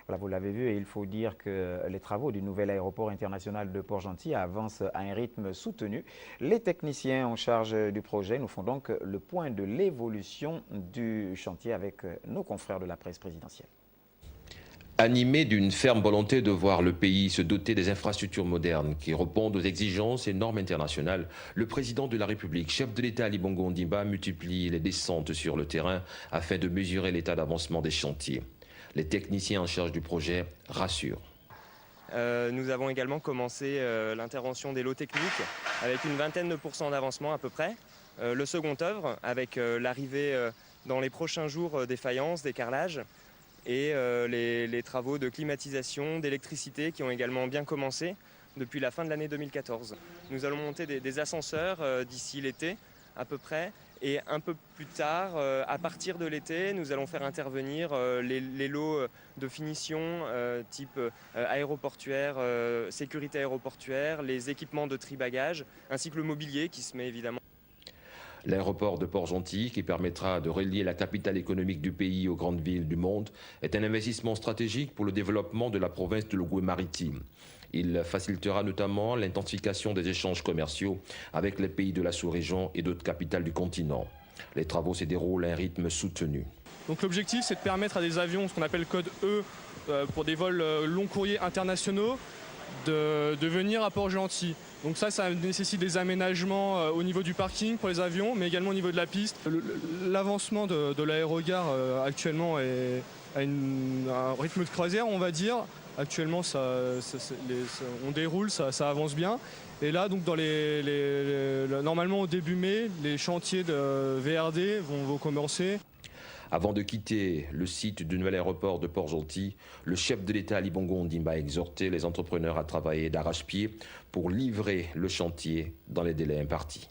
Voilà, vous l'avez vu, et il faut dire que les travaux du nouvel aéroport international de Port-Gentil avancent à un rythme soutenu. Les techniciens en charge du projet nous font donc le point de l'évolution du chantier avec nos confrères de la presse présidentielle. Animé d'une ferme volonté de voir le pays se doter des infrastructures modernes qui répondent aux exigences et normes internationales, le président de la République, chef de l'État Ali Bongo Ondimba, multiplie les descentes sur le terrain afin de mesurer l'état d'avancement des chantiers. Les techniciens en charge du projet rassurent. Nous avons également commencé l'intervention des lots techniques avec une vingtaine de pourcents d'avancement à peu près. Le second œuvre avec l'arrivée dans les prochains jours des faïences, des carrelages et les travaux de climatisation, d'électricité qui ont également bien commencé depuis la fin de l'année 2014. Nous allons monter des ascenseurs d'ici l'été à peu près. Et un peu plus tard, à partir de l'été, nous allons faire intervenir les lots de finition type aéroportuaire, sécurité aéroportuaire, les équipements de tri-bagages, ainsi que le mobilier qui se met évidemment. L'aéroport de Port-Gentil, qui permettra de relier la capitale économique du pays aux grandes villes du monde, est un investissement stratégique pour le développement de la province de l'Ogooué-Maritime. Il facilitera notamment l'intensification des échanges commerciaux avec les pays de la sous-région et d'autres capitales du continent. Les travaux se déroulent à un rythme soutenu. Donc l'objectif, c'est de permettre à des avions, ce qu'on appelle code E, pour des vols long courriers internationaux, de venir à Port-Gentil. Donc ça nécessite des aménagements au niveau du parking pour les avions, mais également au niveau de la piste. L'avancement de l'aérogare actuellement est à un rythme de croisière, on va dire. Actuellement, on déroule, ça avance bien. Et là, donc, normalement, au début mai, les chantiers de VRD vont commencer. Avant de quitter le site du nouvel aéroport de Port-Gentil, le chef de l'État Ali Bongo Ondimba a exhorté les entrepreneurs à travailler d'arrache-pied pour livrer le chantier dans les délais impartis.